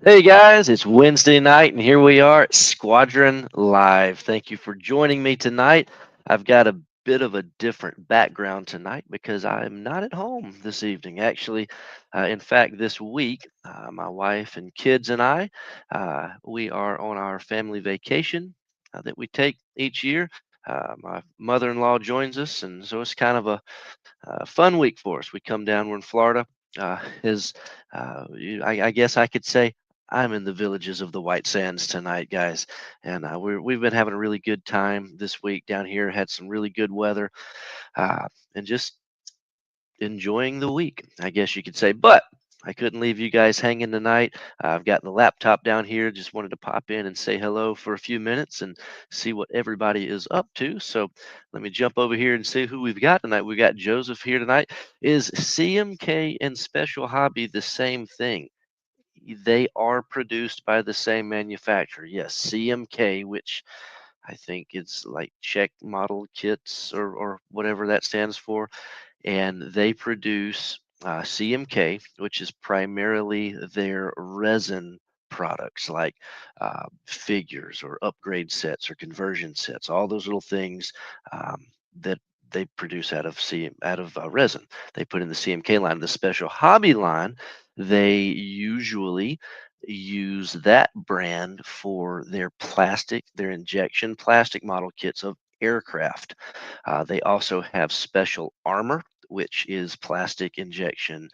Hey guys, it's Wednesday night, and here we are at Squadron Live. Thank you for joining me tonight. I've got a bit of a different background tonight because I'm not at home this evening. Actually, in fact, this week, my wife and kids and I, we are on our family vacation that we take each year. My mother-in-law joins us, and so it's kind of a fun week for us. We come down, we're in Florida. Is I guess I could say I'm in the villages of the White Sands tonight, guys, and we've been having a really good time this week down here. Had some really good weather, and just enjoying the week, I guess you could say. But I couldn't leave you guys hanging tonight. I've got the laptop down here. Just wanted to pop in and say hello for a few minutes and see what everybody is up to. So let me jump over here and see who we've got tonight. We got Joseph here tonight. Is CMK and Special Hobby the same thing? They are produced by the same manufacturer. Yes, CMK, which I think it's like Czech Model Kits or whatever that stands for, and they produce CMK, which is primarily their resin products like figures or upgrade sets or conversion sets, all those little things that they produce out of resin. They put in the CMK line. The Special Hobby line, they usually use that brand for their injection plastic model kits of aircraft. They also have special armor, which is plastic injection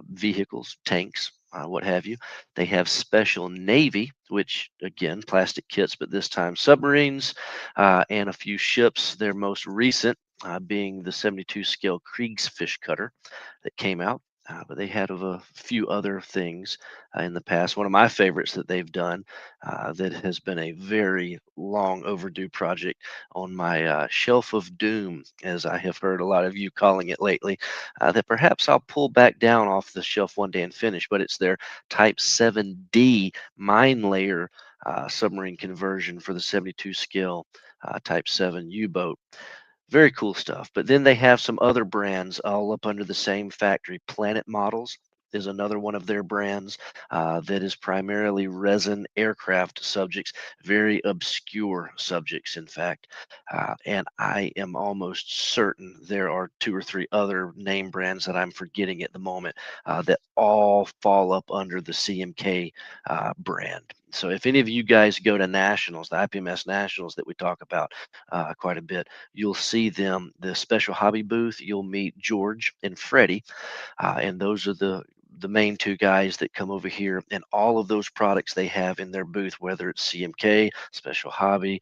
vehicles, tanks, what have you. They have special Navy, which again, plastic kits, but this time submarines and a few ships. Their most recent being the 72 scale Kriegsfish cutter that came out. But they had of a few other things in the past. One of my favorites that they've done that has been a very long overdue project on my shelf of doom, as I have heard a lot of you calling it lately, that perhaps I'll pull back down off the shelf one day and finish. But it's their Type 7D mine layer submarine conversion for the 72 scale Type 7 U boat. Very cool stuff. But then they have some other brands all up under the same factory. Planet Models is another one of their brands that is primarily resin aircraft subjects, very obscure subjects, in fact. And I am almost certain there are two or three other name brands that I'm forgetting at the moment that all fall up under the CMK brand. So if any of you guys go to nationals, the IPMS nationals that we talk about quite a bit, you'll see them, the Special Hobby booth. You'll meet George and Freddie, and those are the main two guys that come over here, and all of those products they have in their booth, whether it's CMK, Special Hobby,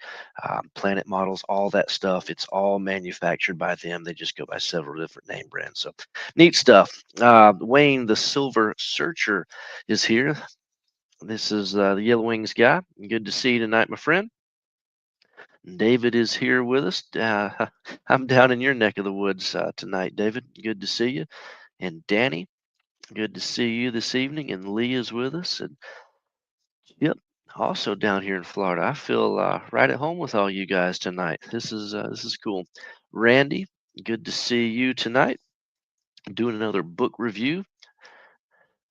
Planet Models, all that stuff, it's all manufactured by them. They just go by several different name brands. So neat stuff. Wayne, the Silver Searcher, is here. This is the Yellow Wings guy. Good to see you tonight, my friend. David is here with us. I'm down in your neck of the woods tonight, David. Good to see you. And Danny, good to see you this evening. And Lee is with us. And yep, also down here in Florida. I feel right at home with all you guys tonight. This is cool. Randy, good to see you tonight. Doing another book review.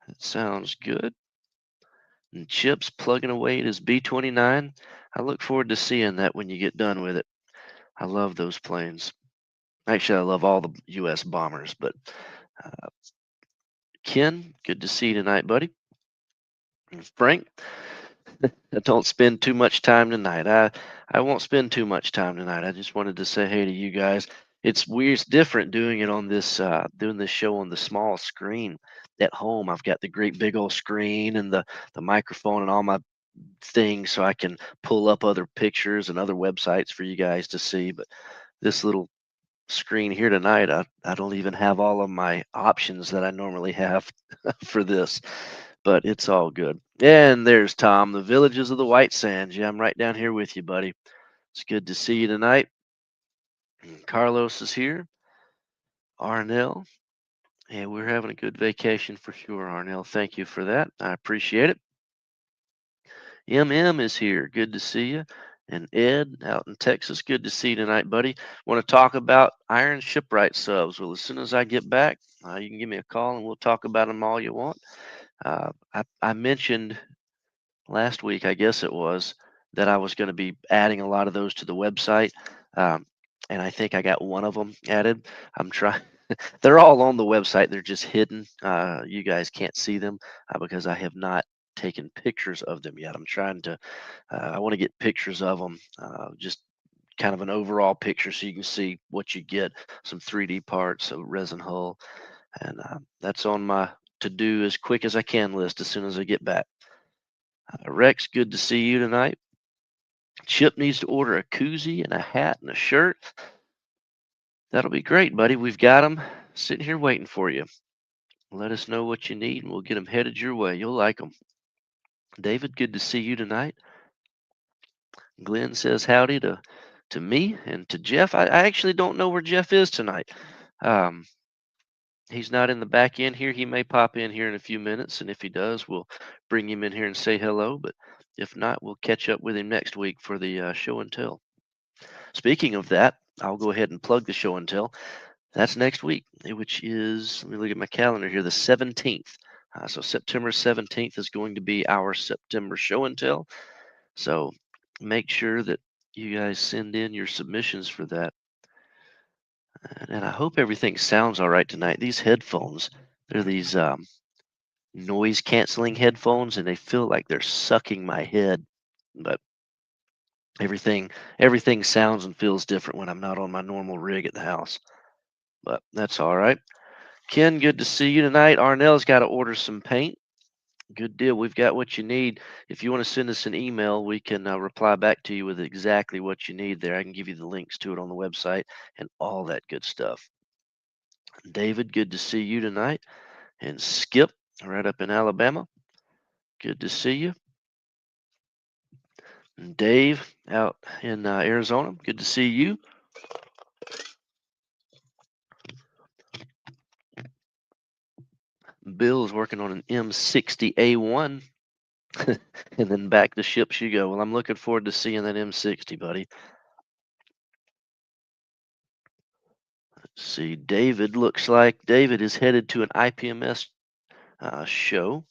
That sounds good. And Chip's plugging away at his B-29. I look forward to seeing that when you get done with it. I love those planes. Actually, I love all the U.S. bombers, but uh, Ken, good to see you tonight, buddy. And Frank, I don't spend too much time tonight. I won't spend too much time tonight. I just wanted to say hey to you guys. It's weird, it's different doing it on this doing this show on the small screen at home. I've got the great big old screen and the microphone and all my things, so I can pull up other pictures and other websites for you guys to see. But this little screen here tonight, I don't even have all of my options that I normally have for this, but it's all good. And there's Tom, the villages of the White Sands. Yeah, I'm right down here with you, buddy. It's good to see you tonight. And Carlos is here. Arnell. And we're having a good vacation for sure, Arnell. Thank you for that. I appreciate it. MM is here. Good to see you. And Ed out in Texas. Good to see you tonight, buddy. Want to talk about iron shipwright subs? Well, as soon as I get back, you can give me a call and we'll talk about them all you want. I mentioned last week, I guess it was, that I was going to be adding a lot of those to the website. Um, and I think I got one of them added. I'm trying. They're all on the website. They're just hidden. You guys can't see them because I have not taken pictures of them yet. I'm trying to. I want to get pictures of them. Just kind of an overall picture so you can see what you get. Some 3D parts, a resin hull, and that's on my to do as quick as I can list as soon as I get back. Rex, good to see you tonight. Chip needs to order a koozie and a hat and a shirt. That'll be great, buddy. We've got them sitting here waiting for you. Let us know what you need and we'll get them headed your way. You'll like them. David, good to see you tonight. Glenn says howdy to me and to Jeff. I actually don't know where Jeff is tonight. Um, he's not in the back end here. He may pop in here in a few minutes, and if he does, we'll bring him in here and say hello. But if not, we'll catch up with him next week for the show and tell. Speaking of that, I'll go ahead and plug the show and tell. That's next week, which is, let me look at my calendar here, the 17th. So September 17th is going to be our September show and tell. So make sure that you guys send in your submissions for that. And I hope everything sounds all right tonight. These headphones, they're these noise canceling headphones, and they feel like they're sucking my head. But everything sounds and feels different when I'm not on my normal rig at the house. But that's all right. Ken, good to see you tonight. Arnell's got to order some paint. Good deal. We've got what you need. If you want to send us an email, we can reply back to you with exactly what you need there. I can give you the links to it on the website and all that good stuff. David, good to see you tonight. And Skip, right up in Alabama. Good to see you. And Dave, out in Arizona. Good to see you. Bill is working on an M60A1. And then back to ships you go. Well, I'm looking forward to seeing that M60, buddy. Let's see, David looks like David is headed to an IPMS show.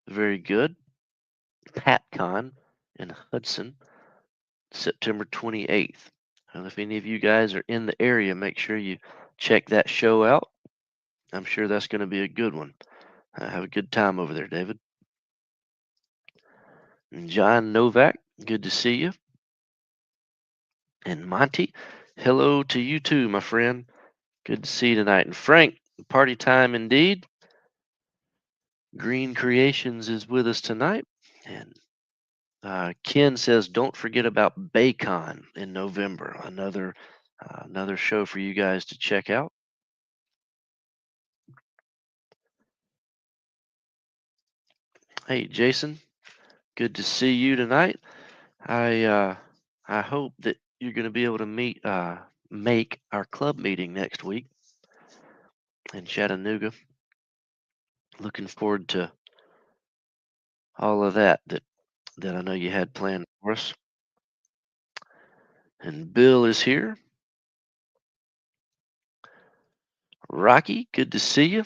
Very good. PatCon in Hudson, September 28th. And if any of you guys are in the area, make sure you check that show out. I'm sure that's going to be a good one. Have a good time over there, David. And John Novak, good to see you. And Monty, hello to you too, my friend. Good to see you tonight. And Frank, party time indeed. Green Creations is with us tonight. And Ken says, don't forget about Baycon in November. Another show for you guys to check out. Hey, Jason, good to see you tonight. I hope that you're going to be able to make our club meeting next week in Chattanooga. Looking forward to all of that I know you had planned for us. And Bill is here. Rocky, good to see you.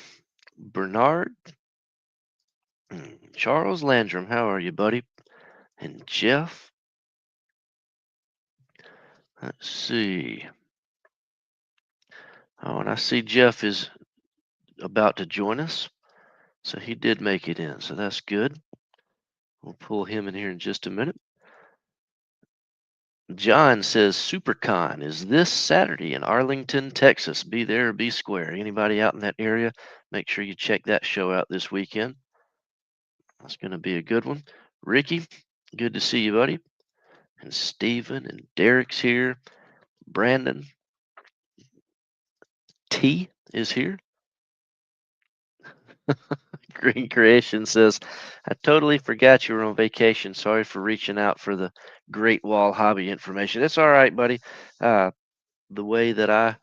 Bernard, Charles Landrum, how are you, buddy? And Jeff, let's see. Oh, and I see Jeff is about to join us. So he did make it in. So that's good. We'll pull him in here in just a minute. John says SuperCon is this Saturday in Arlington, Texas. Be there or be square. Anybody out in that area, make sure you check that show out this weekend. That's going to be a good one. Ricky, good to see you, buddy. And Steven and Derek's here. Brandon T is here. Green Creation says, I totally forgot you were on vacation. Sorry for reaching out for the Great Wall Hobby information. It's all right, buddy. Uh, the way that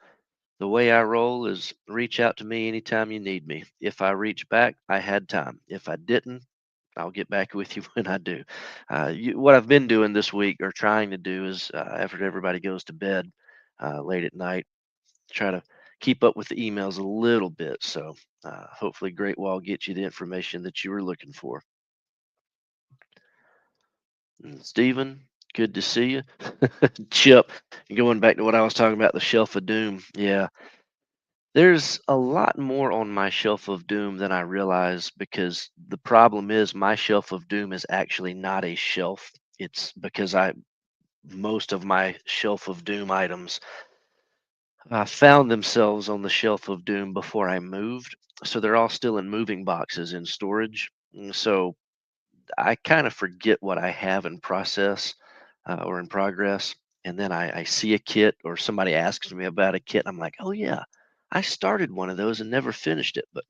the way I roll is reach out to me anytime you need me. If I reach back, I had time. If I didn't, I'll get back with you when I do. What I've been doing this week or trying to do is after everybody goes to bed late at night, try to keep up with the emails a little bit. So hopefully Great Wall gets you the information that you were looking for. Stephen, good to see you. Chip, going back to what I was talking about, the shelf of doom. Yeah, there's a lot more on my shelf of doom than I realize because the problem is my shelf of doom is actually not a shelf. It's because I most of my shelf of doom items found themselves on the shelf of doom before I moved. So they're all still in moving boxes in storage. So I kind of forget what I have in process or in progress. And then I see a kit or somebody asks me about a kit. I'm like, oh, yeah, I started one of those and never finished it. But,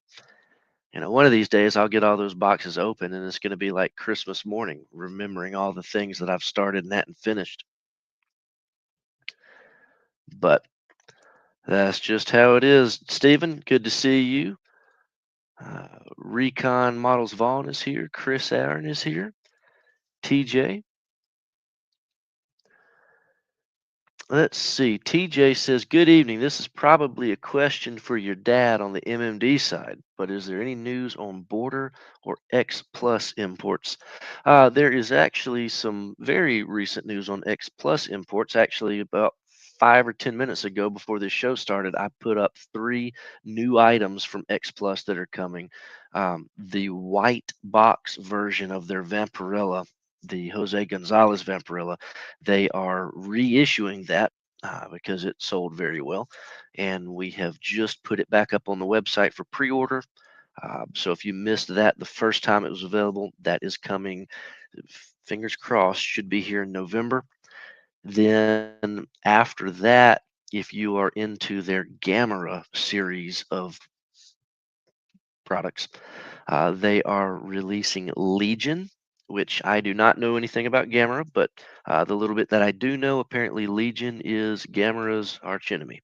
one of these days I'll get all those boxes open and it's going to be like Christmas morning, remembering all the things that I've started and hadn't finished. But that's just how it is. Stephen, good to see you. Recon Models Vaughn is here. Chris Aaron is here. TJ. Let's see. TJ says, good evening. This is probably a question for your dad on the MMD side, but is there any news on border or X Plus imports? There is actually some very recent news on X Plus imports. Actually, about 5 or 10 minutes ago, before this show started, I put up three new items from X Plus that are coming. The white box version of their Vampirella, the Jose Gonzalez Vampirella, they are reissuing that because it sold very well. And we have just put it back up on the website for pre order. So if you missed that the first time it was available, that is coming, fingers crossed, should be here in November. Then after that, if you are into their Gamera series of products, they are releasing Legion, which I do not know anything about Gamera, but the little bit that I do know, apparently Legion is Gamera's archenemy,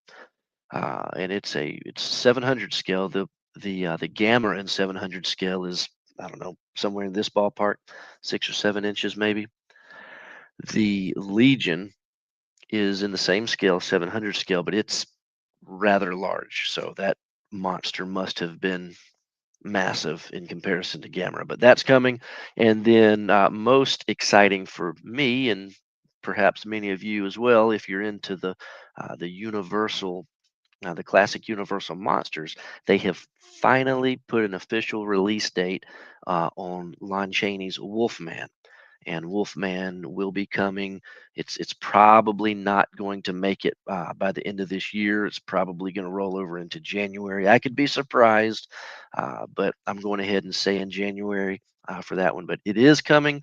and it's 700 scale. The Gamera in 700 scale is, I don't know, somewhere in this ballpark, 6 or 7 inches maybe. The Legion is in the same scale, 700 scale, but it's rather large. So that monster must have been massive in comparison to Gamera, but that's coming. And then most exciting for me, and perhaps many of you as well, if you're into the Universal, the classic Universal monsters, they have finally put an official release date on Lon Chaney's Wolfman, and Wolfman will be coming. It's probably not going to make it by the end of this year. It's probably going to roll over into January. I could be surprised, but I'm going ahead and say in January for that one. But it is coming.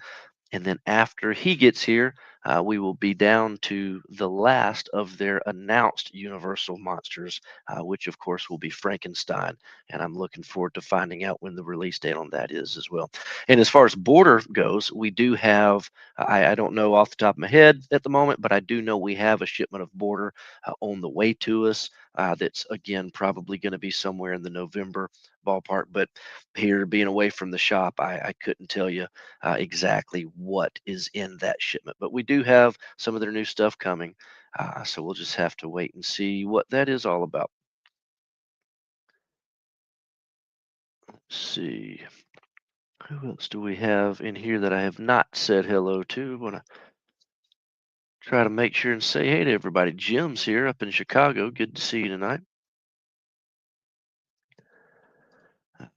And then after he gets here, we will be down to the last of their announced Universal monsters, which of course will be Frankenstein. And I'm looking forward to finding out when the release date on that is as well. And as far as border goes, we do have, I don't know off the top of my head at the moment, but I do know we have a shipment of border on the way to us. That's again probably going to be somewhere in the November ballpark. But here, being away from the shop, I couldn't tell you exactly what is in that shipment. But we do have some of their new stuff coming. So we'll just have to wait and see what that is all about. Let's see. Who else do we have in here that I have not said hello to? I want to try to make sure and say hey to everybody. Jim's here up in Chicago. Good to see you tonight.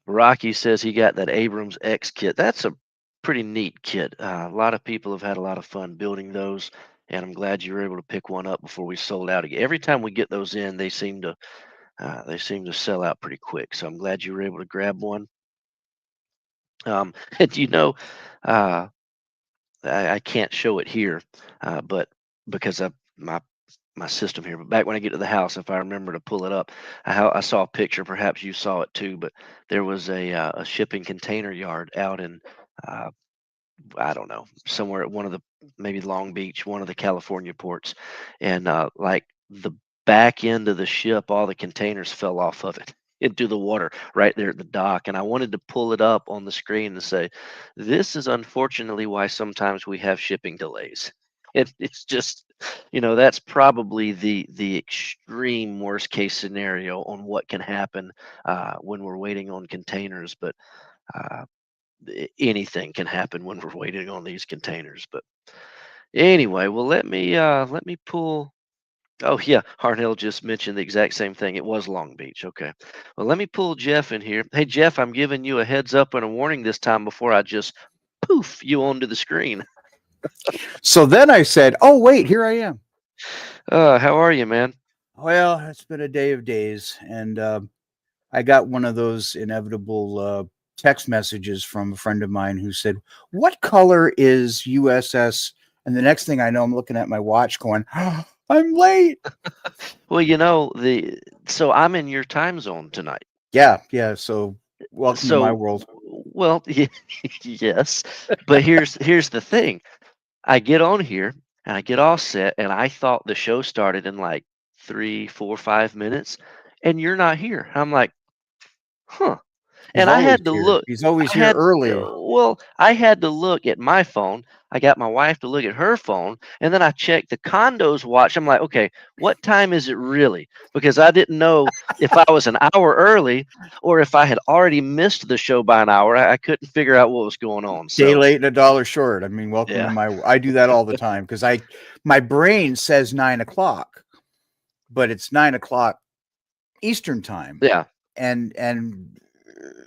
Rocky says he got that Abrams X kit. That's a pretty neat kit. A lot of people have had a lot of fun building those, and I'm glad you were able to pick one up before we sold out again. Every time we get those in, they seem to sell out pretty quick. So I'm glad you were able to grab one. And uh, I can't show it here, but because of my system here. But back when I get to the house, if I remember to pull it up, I saw a picture. Perhaps you saw it too. But there was a shipping container yard out in uh, I don't know, somewhere at one of the, maybe Long Beach, one of the California ports, and like the back end of the ship, all the containers fell off of it into the water right there at the dock. And I wanted to pull it up on the screen and say, this is unfortunately why sometimes we have shipping delays. It's just, that's probably the extreme worst case scenario on what can happen when we're waiting on containers. But uh, anything can happen when we're waiting on these containers. But anyway, well, let me pull. Oh yeah, Harnell just mentioned the exact same thing. It was Long Beach. Okay. Well, let me pull Jeff in here. Hey Jeff, I'm giving you a heads up and a warning this time before I just poof you onto the screen. So then I said, "Oh wait, here I am." How are you, man? Well, it's been a day of days, and I got one of those inevitable text messages from a friend of mine who said, "What color is USS?" And the next thing I know, I'm looking at my watch, going, oh, "I'm late." Well, the so I'm in your time zone tonight. Yeah, yeah. So welcome to my So, world. well, yes, but here's the thing. I get on here and I get all set, and I thought the show started in like 3, 4, 5 minutes, and you're not here. I'm like, huh. He's And I always had to here. look. He's always I here had early. I had to look at my phone. I got my wife to look at her phone, and then I checked the condo's watch. I'm like, okay, what time is it really? Because I didn't know if I was an hour early or if I had already missed the show by an hour. I couldn't figure out what was going on. Day So late and a dollar short. I mean, welcome to yeah, my. I do that all the time because my brain says 9 o'clock, but it's 9 o'clock Eastern time, yeah, and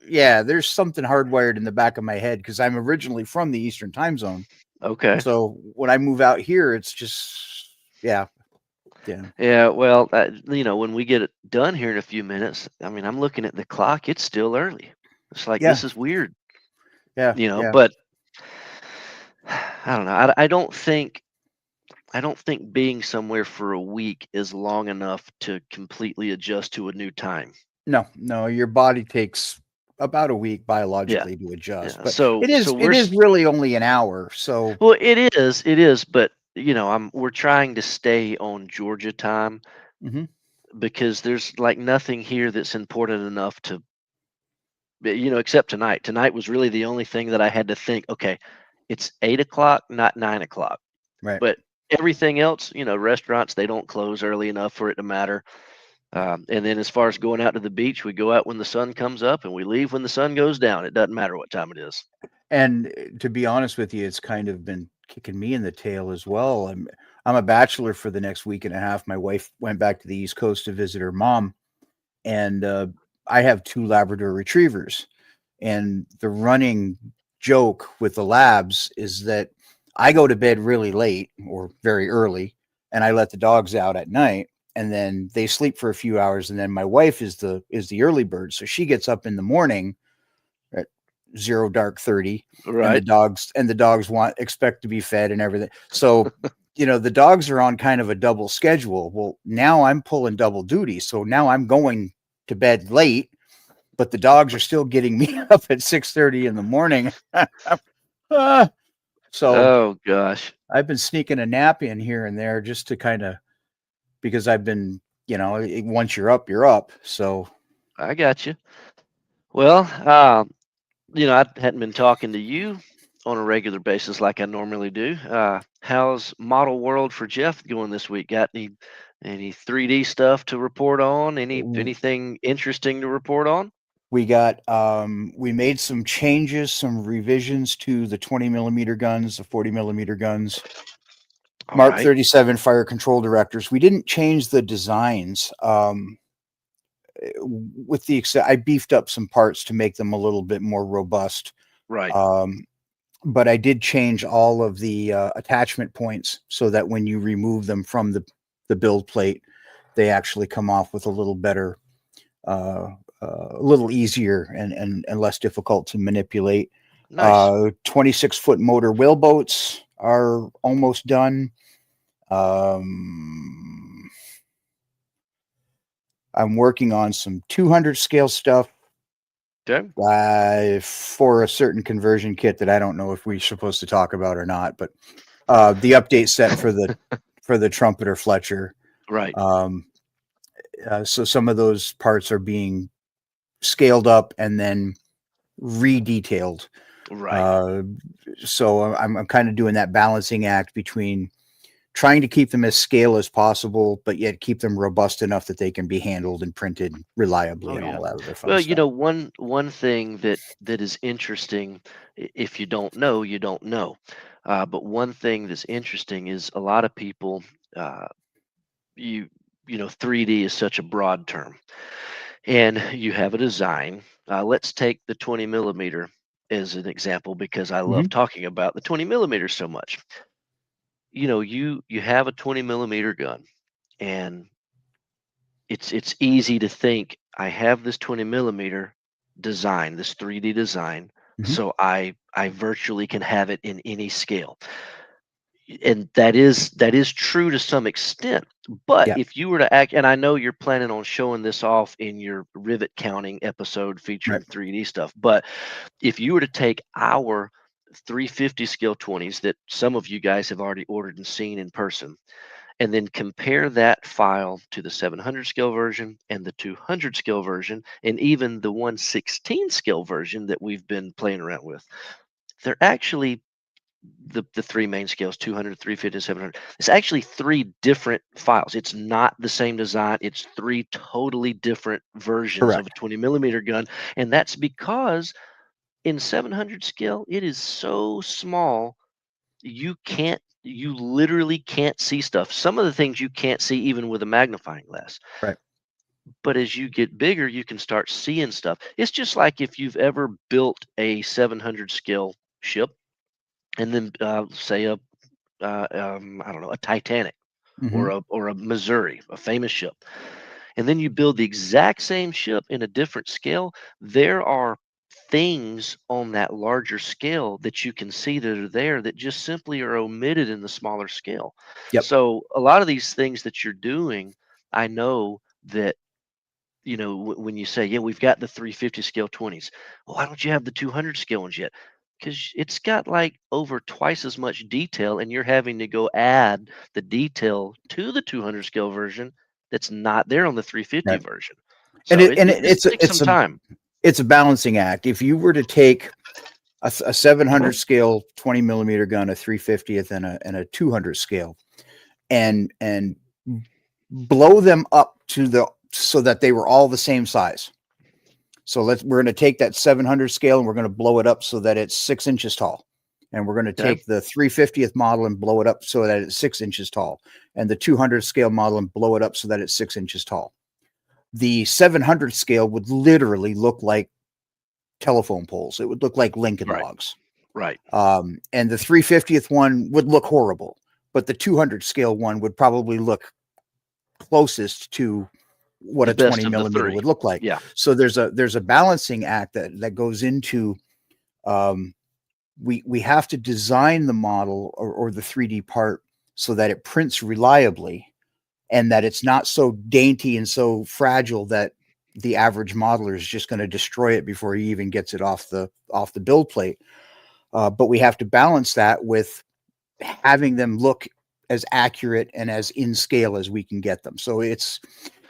yeah, there's something hardwired in the back of my head because I'm originally from the Eastern time zone. okay. So when I move out here, it's just yeah, yeah, Yeah, well, when we get it done here in a few minutes, I mean, I'm looking at the clock. It's still early. It's like yeah, this is weird, yeah, yeah. but I don't know. I don't think being somewhere for a week is long enough to completely adjust to a new time. No, no, your body takes about a week Yeah, biologically to adjust, yeah. but So so it is really only an hour. So well, it is, but we're trying to stay on Georgia time mhm, because there's like nothing here that's important enough to except tonight. Tonight was really the only thing that I had to think. Okay, it's 8 o'clock, not 9 o'clock. right. But everything else, restaurants they don't close early enough for it to matter. And then as far as going out to the beach, we go out when the sun comes up and we leave when the sun goes down. It doesn't matter what time it is. And to be honest with you, it's kind of been kicking me in the tail as well. I'm a bachelor for the next week and a half. My wife went back to the East Coast to visit her mom, and I have two Labrador retrievers. And the running joke with the labs is that I go to bed really late or very early, and I let the dogs out at night, and then they sleep for a few hours, and then my wife is the early bird, so she gets up in the morning at 0 dark 30, and the Right. dogs want expect to be fed and everything. So the dogs are on kind of a double schedule. Well, now I'm pulling double duty, so now I'm going to bed late, but the dogs are still getting me up at 6:30 in the morning. Ah, so Oh gosh, I've been sneaking a nap in here and there just to kind of because I've been once you're up, you're up. So I got you. Well, I hadn't been talking to you on a regular basis like I normally do. How's Model World for Jeff going this week? Got any 3D stuff to report on? Anything interesting to report on? we made some changes, some revisions to the 20 millimeter guns, the 40 millimeter guns, All Mark right. 37 fire control directors. We didn't change the designs. With the I beefed up some parts to make them a little bit more robust. Right. Um, but I did change all of the attachment points so that when you remove them from the build plate, they actually come off with a little better, uh, a little easier and less difficult to manipulate. Nice. 26-foot motor whaleboats are almost done. Um, I'm working on some 200 scale stuff Okay. for a certain conversion kit that I don't know if we're supposed to talk about or not, but the update set for the trumpeter Fletcher. Right. Um, so some of those parts are being scaled up and then redetailed. Right. Uh, so I'm kind of doing that balancing act between trying to keep them as scale as possible, but yet keep them robust enough that they can be handled and printed reliably Oh and yeah. all that other fun Well, stuff. one thing that is interesting, if you don't know, you don't know. But one thing that's interesting is a lot of people, uh, you you know, 3D is such a broad term, and you have a design. Let's take the 20 millimeter as an example because I Hmm. love talking about the 20 millimeter so much. You have a 20 millimeter gun, and it's easy to think I have this 20 millimeter design, this 3D design, Hmm. so I virtually can have it in any scale. And that is true to some extent. But Yeah. if you were to act, and I know you're planning on showing this off in your rivet counting episode Right. featuring 3D stuff, but if you were to take our 350 scale 20s that some of you guys have already ordered and seen in person, and then compare that file to the 700 scale version and the 200 scale version and even the 116 scale version that we've been playing around with, they're actually the three main scales: 200, 350, 700. It's actually three different files. It's not the same design. It's three totally different versions of a Correct. 20 millimeter gun. And that's because in 700 scale, it is so small, you literally can't see stuff. Some of the things you can't see even with a magnifying glass. Right. But as you get bigger, you can start seeing stuff. It's just like if you've ever built a 700 scale ship and then say I don't know, a Titanic Hmm. or a Missouri, a famous ship, and then you build the exact same ship in a different scale. There are things on that larger scale that you can see that are there that just simply are omitted in the smaller scale. Yep. So a lot of these things that you're doing, I know that, when you say, yeah, we've got the 350 scale 20s, well, why don't you have the 200 scale ones yet? Because it's got like over twice as much detail, and you're having to go add the detail to the 200 scale version that's not there on the 350 Right. version. And So it just it's a takes some time. it's a balancing act. If you were to take a 700 scale 20 millimeter gun, a 350th, and a 200 scale, and blow them up to the so that they were all the same size. So we're going to take that 700 scale and we're going to blow it up so that it's 6 inches tall. And we're going to Okay. take the 350th model and blow it up so that it's 6 inches tall. And the 200 scale model and blow it up so that it's 6 inches tall. The 700 scale would literally look like telephone poles. It would look like Lincoln Right. logs. Right. And the 350th one would look horrible, but the 200 scale one would probably look closest to what The a best 20 of the millimeter three. would look like. Yeah. So there's a balancing act that goes into, um, we have to design the model or the 3D part so that it prints reliably and that it's not so dainty and so fragile that the average modeler is just going to destroy it before he even gets it off the build plate. But we have to balance that with having them look as accurate and as in scale as we can get them. So it's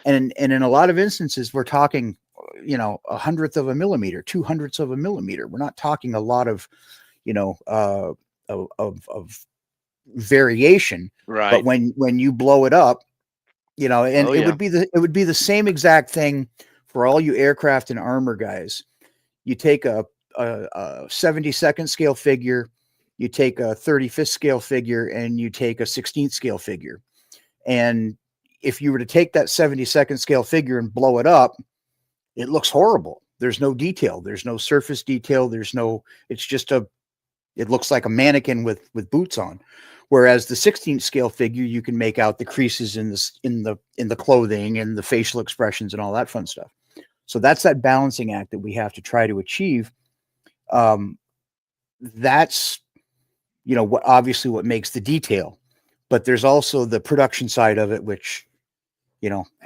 and in a lot of instances we're talking, a hundredth of a millimeter, 200ths of a millimeter. We're not talking a lot of, you know uh of variation. But Right. when you blow it up, and Oh yeah. it would be the same exact thing for all you aircraft and armor guys. You take a 72nd scale figure, you take a 35th scale figure, and you take a 16th scale figure. And if you were to take that 72nd scale figure and blow it up, it looks horrible. There's no detail. There's no surface detail. It's just it looks like a mannequin with boots on. Whereas the 16th scale figure, you can make out the creases in the clothing and the facial expressions and all that fun stuff. So that's that balancing act that we have to try to achieve. Um, that's obviously what makes the detail, but there's also the production side of it, which,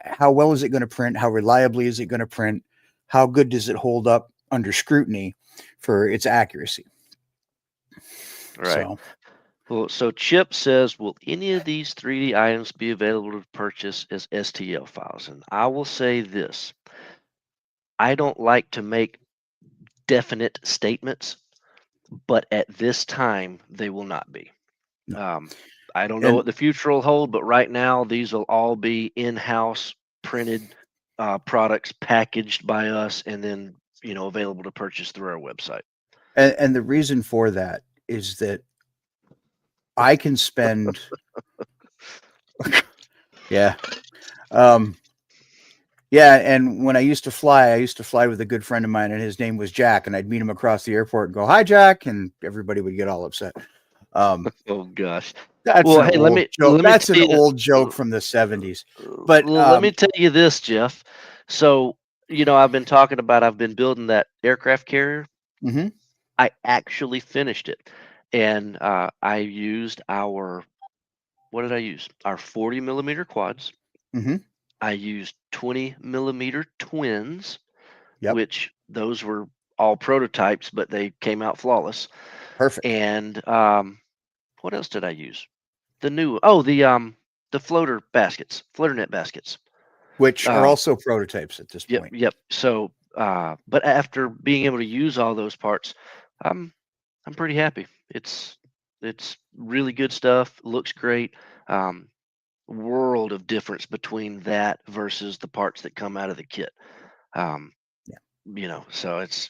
how well is it going to print? How reliably is it going to print? How good does it hold up under scrutiny for its accuracy? Right. So, Well, so Chip says, will any of these 3D items be available to purchase as STL files? And I will say this: I don't like to make definite statements, but at this time, they will not be. no. Um, I don't know And what the future will hold, but right now these will all be in-house printed products packaged by us and then available to purchase through our website. and the reason for that is that I can spend yeah. Um yeah, and when I used to fly with a good friend of mine and his name was Jack, and I'd meet him across the airport and go, "Hi Jack," and everybody would get all upset. Um Oh gosh. that's Well, an hey, let old me joke. let me That's tell an you. old joke uh, from the 70s. But Let me tell you this, Jeff. So, I've been talking about I've been building that aircraft carrier. mhm, I actually finished it, and I used our what did I use? Our 40 millimeter quads. mhm, I used 20 millimeter twins, yep, which those were all prototypes, but they came out flawless. perfect. And what else did I use? The floater baskets, floater net baskets. Which are Um, also prototypes at this yep, point. yep. So, but after being able to use all those parts, I'm I'm pretty happy. It's really good stuff. Looks great. Um, World of difference between that versus the parts that come out of the kit. Um, Yeah, so it's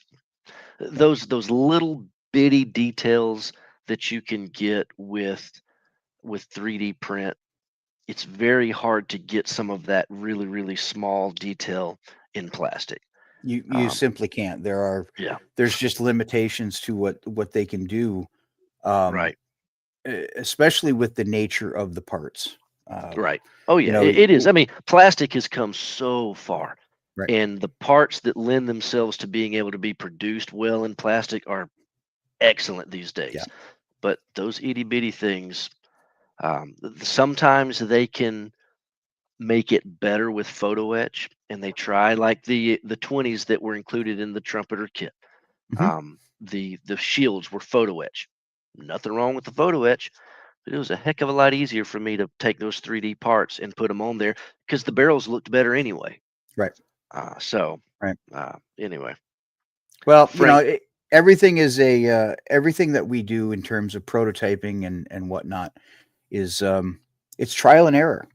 yeah. those little bitty details that you can get with 3D print. It's very hard to get some of that really, really small detail in plastic. You Um, simply can't. yeah, There's just limitations to what they can do, um, right, especially with the nature of the parts. Um, right. Oh you yeah, know, it is. I mean, plastic has come so far, right? and the parts that lend themselves to being able to be produced well in plastic are excellent these Yeah. days. But those itty bitty things, sometimes they can make it better with photo etch, and they try like the 20s that were included in the trumpeter kit. Hmm. The shields were photo etch. Nothing wrong with the photo etch, but it was a heck of a lot easier for me to take those 3D parts and put them on there because the barrels looked better anyway. Right. So Right. anyway, Well, Frank. everything is a everything that we do in terms of prototyping and whatnot is it's trial and error.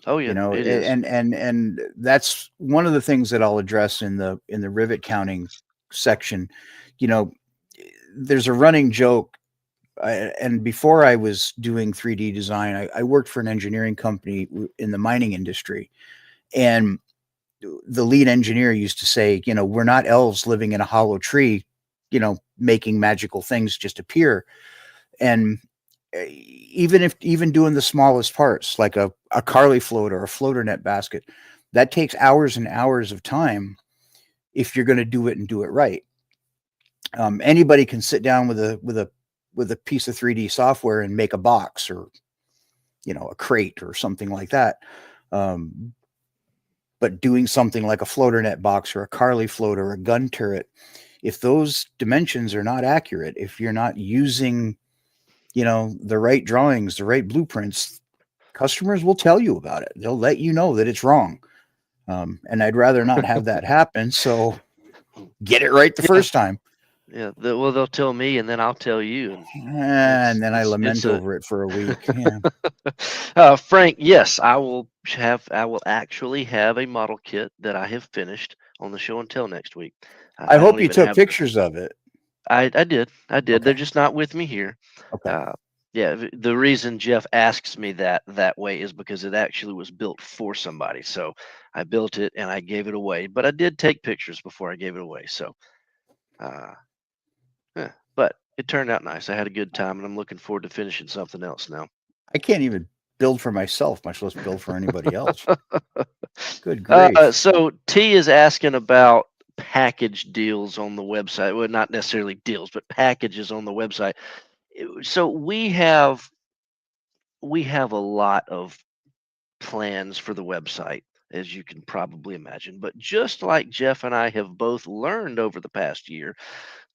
Oh yeah, it is. And that's one of the things that I'll address in the rivet counting section. You know, there's a running joke. And before I was doing 3D design, I worked for an engineering company in the mining industry, and the lead engineer used to say, we're not elves living in a hollow tree, making magical things just appear. And even doing the smallest parts, like a Carly float or a floater net basket, that takes hours and hours of time if you're going to do it and do it right. Anybody can sit down with a piece of 3D software and make a box or a crate or something like that. Um, but doing something like a floater net box or a Carly float or a gun turret, if those dimensions are not accurate, if you're not using the right drawings, the right blueprints, customers will tell you about it. They'll let you know that it's wrong. And I'd rather not have that happen. So get it right the Yeah, first time. yeah. Well, they'll tell me, and then I'll tell you, and And then I it's lament a over it for a week. Yeah. Frank, yes, I will actually have a model kit that I have finished on the show and tell next week. I I don't hope you even took have the. pictures of it. I did. They're Okay. just not with me here. Okay. Uh, yeah, the reason Jeff asks me that way is because it actually was built for somebody. So I built it and I gave it away, but I did take pictures before I gave it away. So, uh, yeah, but it turned out nice. I had a good time, and I'm looking forward to finishing something else now. I can't even build for myself, much less build for anybody else. Good grief. So T is asking about package deals on the website. Well, not necessarily deals, but packages on the website. So we have a lot of plans for the website, as you can probably imagine. But just like Jeff and I have both learned over the past year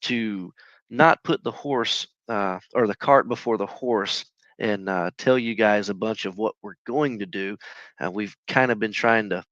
to not put the horse or the cart before the horse and tell you guys a bunch of what we're going to do, we've kind of been trying to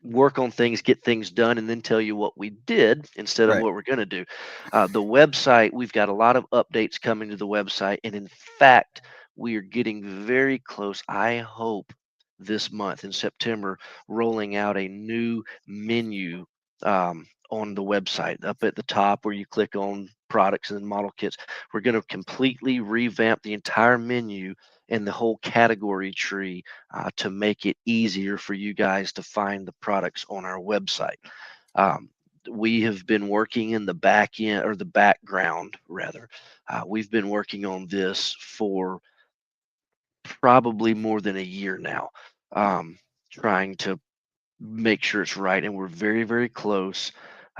work on things, get things done, and then tell you what we did instead of Right. what we're going to do. The website, we've got a lot of updates coming to the website. And in fact, we are getting very close. I hope this month in September, rolling out a new menu on the website up at the top where you click on products and then model kits. We're going to completely revamp the entire menu and the whole category tree to make it easier for you guys to find the products on our website. Um, we have been working in the back end or the background rather. We've been working on this for probably more than a year now, trying to make sure it's right, and we're very, very close.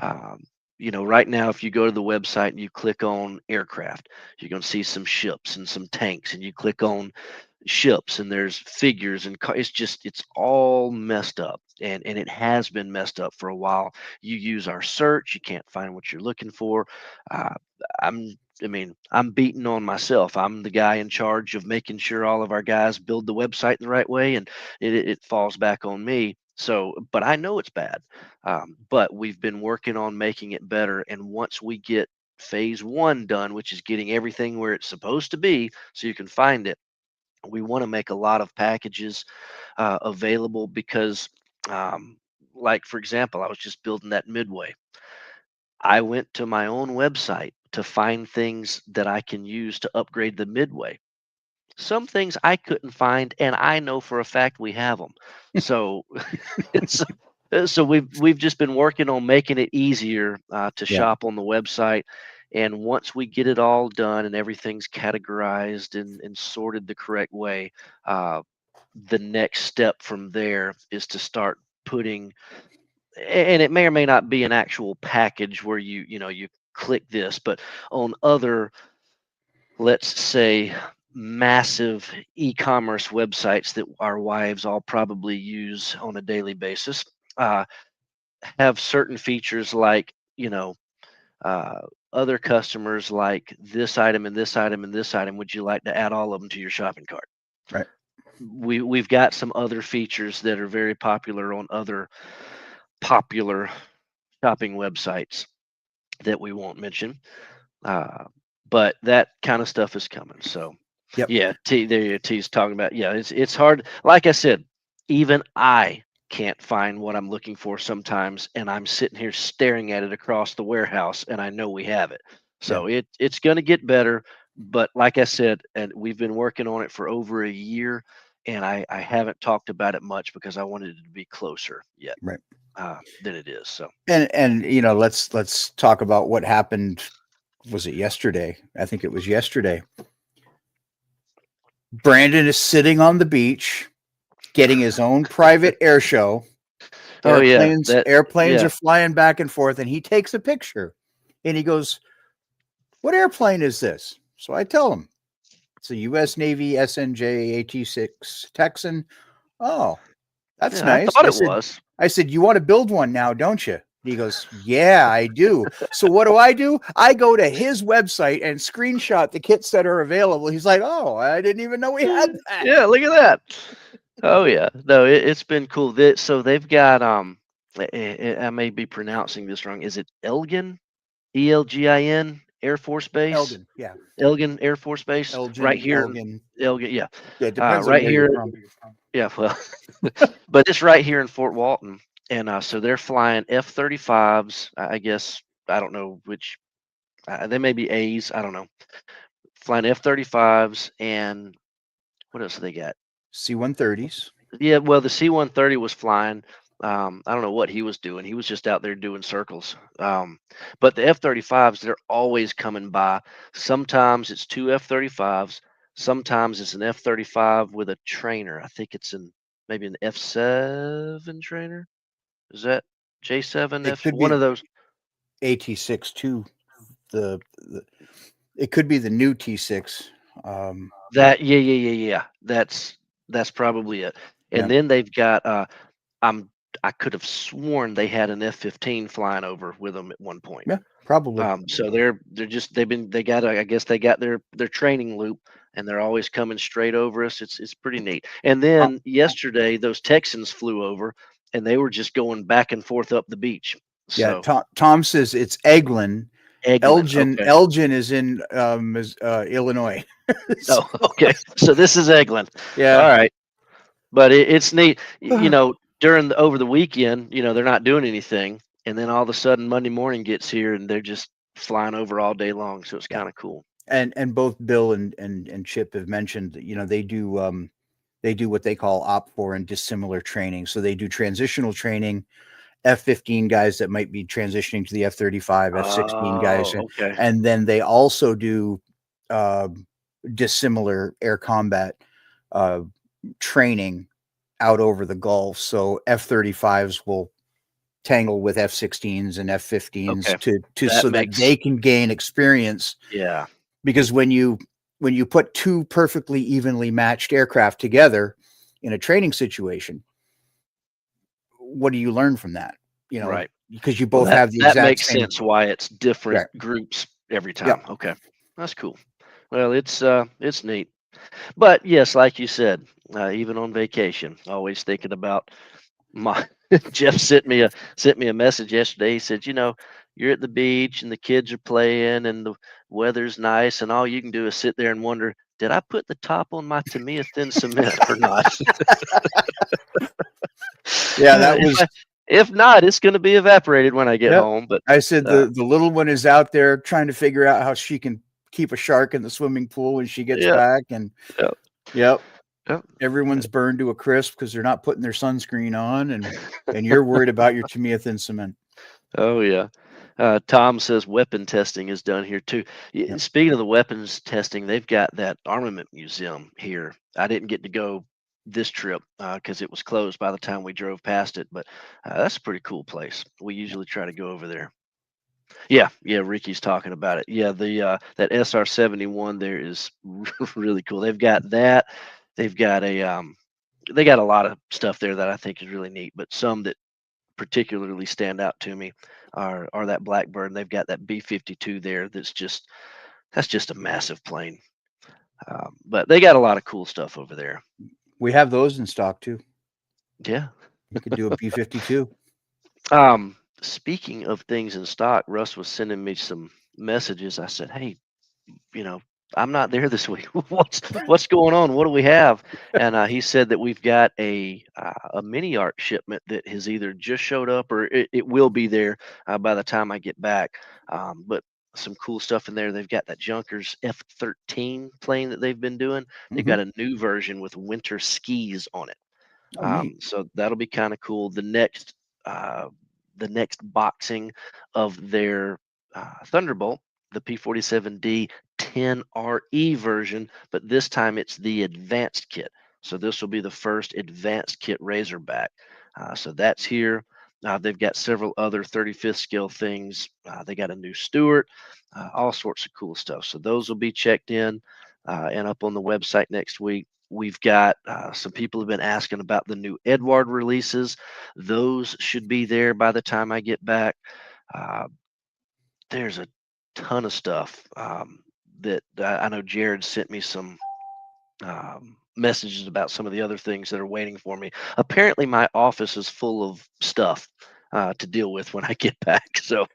Um, right now, if you go to the website and you click on aircraft, you're going to see some ships and some tanks, and you click on ships and there's figures and it's all messed up, and it has been messed up for a while. You use our search, you can't find what you're looking for. uh, i'm I'm beating on myself. I'm the guy in charge of making sure all of our guys build the website in the right way, and it falls back on me. So but I know it's bad. But we've been working on making it better, and once we get phase one done, which is getting everything where it's supposed to be so you can find it, we want to make a lot of packages available because, um, like for example, I was just building that midway. I went to my own website to find things that I can use to upgrade the midway. Some things I couldn't find, and I know for a fact we have them. So it's so we've just been working on making it easier to Yeah. shop on the website. And once we get it all done and everything's categorized and sorted the correct way, uh, the next step from there is to start putting, and it may or may not be an actual package where you click this, but on other, let's say, massive e-commerce websites that our wives all probably use on a daily basis, uh, have certain features like, uh, other customers like this item and this item and this item. Would you like to add all of them to your shopping cart? Right. We've got some other features that are very popular on other popular shopping websites that we won't mention. Uh, but that kind of stuff is coming. So Yep. yeah, T's talking about. Yeah, it's hard. Like I said, even I can't find what I'm looking for sometimes, and I'm sitting here staring at it across the warehouse, and I know we have it. Yeah. So it's going to get better. But like I said, and we've been working on it for over a year, and I haven't talked about it much because I wanted it to be closer yet Right. than it is. So And let's talk about what happened. Was it yesterday? I think it was yesterday. Brandon is sitting on the beach getting his own private air show. oh yeah, Airplanes yeah. are flying back and forth, and he takes a picture and he goes, "What airplane is this?" So I tell him it's a US Navy SNJ AT-6 Texan. Oh, that's Yeah, I nice. thought it was. I said, "You want to build one now, don't you?" And he goes, "Yeah, I do." So what do? I go to his website and screenshot the kits that are available. He's like, "Oh, I didn't even know we had that." Yeah, look at that. Oh yeah, no, it's been cool. So they've got I may be pronouncing this wrong. Is it Elgin? Elgin Air Force Base? Elgin, yeah, Elgin Air Force Base, right here in Elgin. Elgin. Yeah, Yeah, it depends on right where you're here. from. Yeah, well, but it's right here in Fort Walton, and so they're flying F-35s. I guess I don't know which. They may be A's. I don't know. Flying F-35s, and what else do they got? C-130s. Yeah, well, the C-130 was flying. I don't know what he was doing. He was just out there doing circles. But the F-35s, they're always coming by. Sometimes it's two F-35s. Sometimes it's an F-35 with a trainer. I think it's maybe an F-7 trainer. Is that J-7 It F? could One be of those. AT-6 too. The it could be the new T-6. Yeah. That's probably it. Yeah, And then they've got I'm I could have sworn they had an F-15 flying over with them at one point. yeah, probably. So they got I guess they got their training loop, and they're always coming straight over us. It's pretty neat. And Uh, then yesterday those Texans flew over, and they were just going back and forth up the beach. yeah, So Tom says it's Eglin. Eglin, okay. Elgin is in Illinois. So, Oh, okay. So this is Eglin. All yeah. right. But it's neat, during over the weekend, they're not doing anything, and then all of a sudden Monday morning gets here and they're just flying over all day long. So it's Yeah. kind of cool. And both Bill and Chip have mentioned that, they do what they call OPFOR and dissimilar training. So they do transitional training, F-15 guys that might be transitioning to the F-35, F-16 guys, Oh, okay. and then they also do uh, dissimilar air combat uh, training out over the Gulf. So F-35s will tangle with F-16s and F-15s Okay. to That so that makes they can gain experience, yeah, because when you put two perfectly evenly matched aircraft together in a training situation, what do you learn from that? right. Because you Well, both that have the that exact makes same. sense why it's different Right. groups every Yep. time. Okay. That's cool. Well, it's neat. But yes, like you said, even on vacation, always thinking about my Jeff sent me a message yesterday. He said, you're at the beach and the kids are playing and the weather's nice and all you can do is sit there and wonder, did I put the top on my Tamiya thin cement or not? Yeah, that if was. I, if not, it's going to be evaporated when I get Yep. home. But I said uh, the little one is out there trying to figure out how she can keep a shark in the swimming pool when she gets yeah, back, and yeah, yep, yeah. everyone's burned to a crisp because they're not putting their sunscreen on, and you're worried about your Tamiya thin cement. Oh yeah. Tom says weapon testing is done here too. Yep. Speaking of the weapons testing, they've got that armament museum here. I didn't get to go this trip because it was closed by the time we drove past it, but that's a pretty cool place. We usually try to go over there. Yeah, yeah. Ricky's talking about it. Yeah, the that SR-71 there is really cool. They've got that. They've got they got a lot of stuff there that I think is really neat, but some that particularly stand out to me are that Blackbird. They've got that B-52 there. That's just a massive plane. But they got a lot of cool stuff over there. We have those in stock too. Yeah. You could do a B-52. Speaking of things in stock, Russ was sending me some messages. I said, "Hey, you know, I'm not there this week. What's going on? What do we have?" And he said that we've got a mini arc shipment that has either just showed up or it will be there by the time I get back. But some cool stuff in there. They've got that Junkers F-13 plane that they've been doing. They've Hmm. got a new version with winter skis on it. Oh, neat. So that'll be kind of cool. Uh, the next boxing of their Thunderbolt, the P-47D 10RE version, but this time it's the advanced kit. So this will be the first advanced kit Razorback. So that's here. They've got several other 35th scale things. They got a new Stewart, all sorts of cool stuff. So those will be checked in and up on the website next week. We've got some people have been asking about the new Edward releases. Those should be there by the time I get back. Uh, there's a ton of stuff that I know Jared sent me some messages about some of the other things that are waiting for me. Apparently, my office is full of stuff to deal with when I get back. So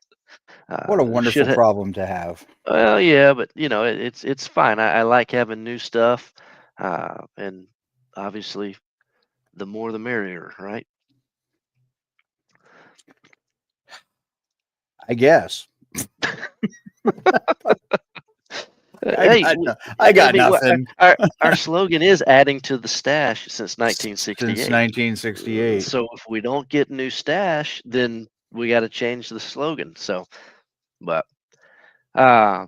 What a should wonderful problem to have. well, yeah, but it's fine. I like having new stuff, and obviously, the more the merrier, right? I guess. Hey, I I got mean, nothing our slogan is adding to the stash since since 1968. 1968. So if we don't get new stash, then we got to change the slogan. So, but uh,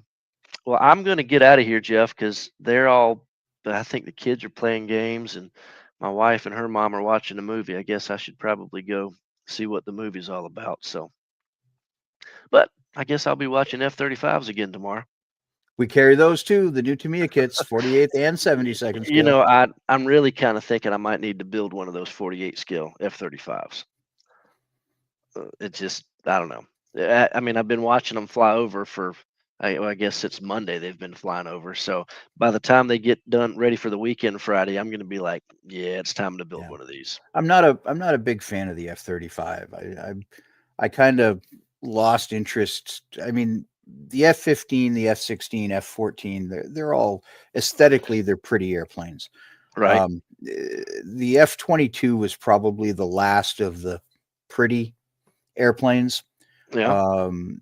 well, I'm going to get out of here, Jeff, because they're all. I think the kids are playing games, and my wife and her mom are watching a movie. I guess I should probably go see what the movie's all about. So, but I guess I'll be watching F-35s again tomorrow. We carry those too, the new Tamiya kits, 48th and 72nd scale. I'm really kind of thinking I might need to build one of those 48 scale F-35s. It just, I don't know. I mean, I've been watching them fly over for, I guess since Monday they've been flying over. So by the time they get done, ready for the weekend Friday, I'm going to be like, yeah, it's time to build Yeah. one of these. I'm not a big fan of the F-35. I kind of lost interest. I mean, the F-15, the F-16, F-14, they're all aesthetically they're pretty airplanes. Right. The F-22 was probably the last of the pretty airplanes. Yeah. Um,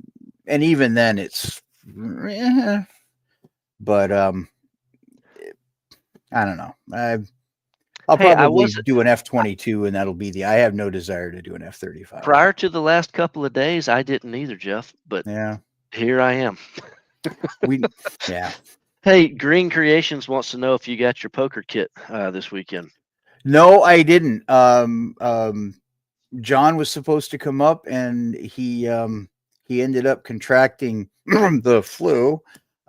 and even then it's but I don't know. I'll Hey, I probably wasn't do an F-22 and that'll be the I have no desire to do an F-35. prior to the last couple of days. I didn't either, Jeff. But Yeah. here I am. We yeah. Hey, Green Creations wants to know if you got your poker kit this weekend. No, I didn't. John was supposed to come up and he ended up contracting the flu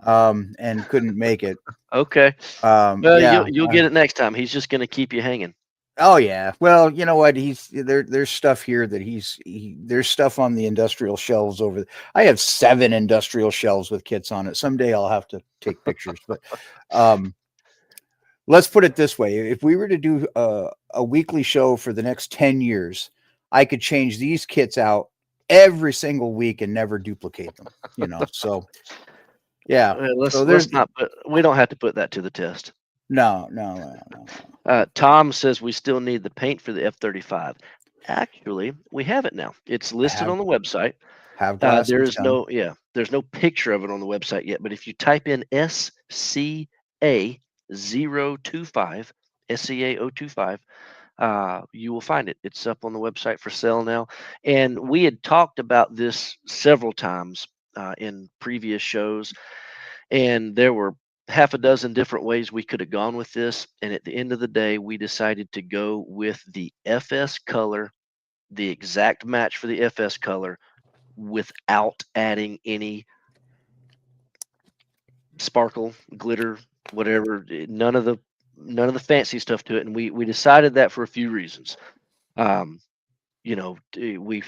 and couldn't make it. Okay. Well, Yeah. you'll get it next time. He's just going to keep you hanging. Oh yeah. Well, you know what? There's stuff here that there's stuff on the industrial shelves over. I have 7 industrial shelves with kits on it. Someday I'll have to take pictures, but um, let's put it this way: if we were to do a weekly show for the next 10 years, I could change these kits out every single week and never duplicate them. So yeah. So there's Let's not put. We don't have to put that to the test. no. Tom says we still need the paint for the F-35. Actually, we have it now. It's listed Have on the website. have glass There is is done. there's no picture of it on the website yet. But if you type in SCA025, SCA025, you will find it. It's up on the website for sale now. And we had talked about this several times in previous shows, and there were half a dozen different ways we could have gone with this. And at the end of the day, we decided to go with the FS color, the exact match for the FS color, without adding any sparkle, glitter, whatever. None of the fancy stuff to it. And we decided that for a few reasons. Um, we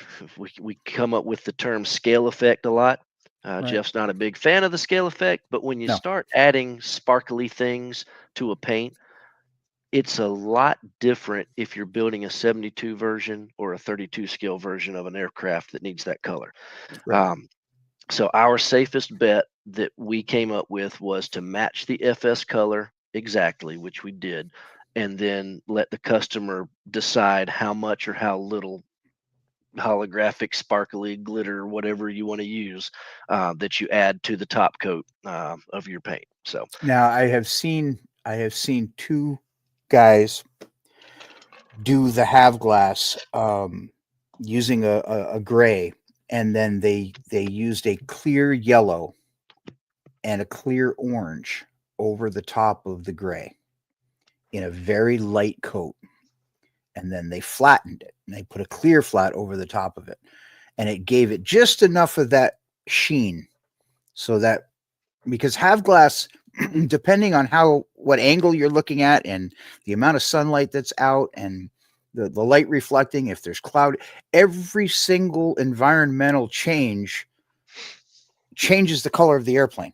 come up with the term scale effect a lot. Right. Jeff's not a big fan of the scale effect, but when you No. start adding sparkly things to a paint, it's a lot different if you're building a 72 version or a 32 scale version of an aircraft that needs that color. Right. Um, so our safest bet that we came up with was to match the FS color exactly, which we did, and then let the customer decide how much or how little holographic, sparkly glitter, whatever you want to use, that you add to the top coat of your paint. So, Now I have seen 2 guys do the have glass using a gray, and then they used a clear yellow and a clear orange over the top of the gray in a very light coat, and then they flattened it and they put a clear flat over the top of it, and it gave it just enough of that sheen so that because have glass depending on what angle you're looking at and the amount of sunlight that's out and the light reflecting, if there's cloud, every single environmental change changes the color of the airplane.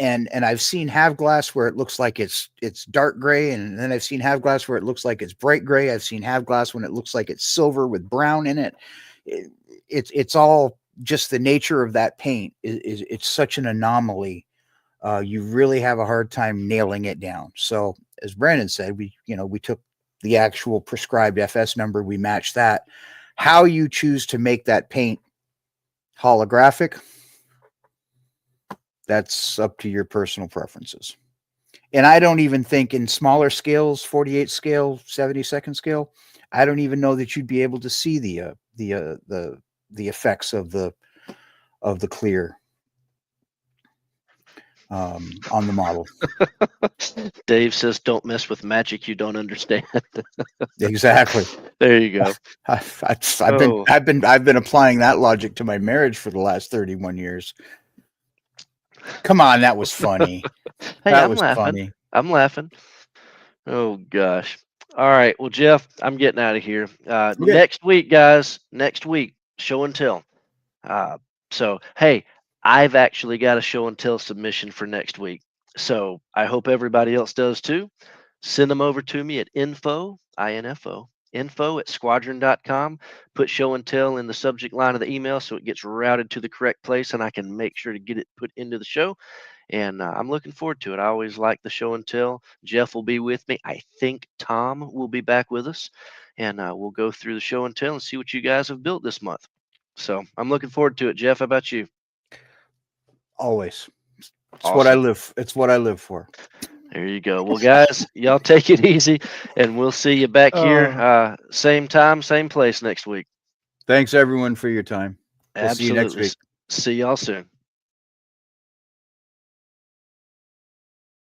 And I've seen have glass where it looks like it's dark gray, and then I've seen have glass where it looks like it's bright gray. I've seen have glass when it looks like it's silver with brown in it. It's all just the nature of that paint is it's such an anomaly. You really have a hard time nailing it down. So as Brandon said, we took the actual prescribed FS number, we matched that. How you choose to make that paint holographic, that's up to your personal preferences. And I don't even think in smaller scales, 48 scale, 72nd scale, I don't even know that you'd be able to see the effects of the clear on the model. Dave says, "Don't mess with magic you don't understand." Exactly. There you go. I've been Oh, I've been applying that logic to my marriage for the last 31 years. Come on, that was funny. hey, That I'm was laughing. funny. I'm laughing. Oh gosh. All right. Well, Jeff, I'm getting out of here. Okay. Next week, guys. Next week, show and tell. Uh, so, hey, I've actually got a show and tell submission for next week. So I hope everybody else does too. Send them over to me at info, info, info@squadron.com. Put show and tell in the subject line of the email so it gets routed to the correct place and I can make sure to get it put into the show. And I'm looking forward to it. I always like the show and tell. Jeff will be with me. I think Tom will be back with us, and we'll go through the show and tell and see what you guys have built this month. So I'm looking forward to it. Jeff, how about you? Always. It's what I Awesome. live. It's what I live for. There you go. Well, guys, y'all take it easy, and we'll see you back here, Uh, same time, same place next week. Thanks everyone for your time. We'll see you next Absolutely. week. See y'all soon.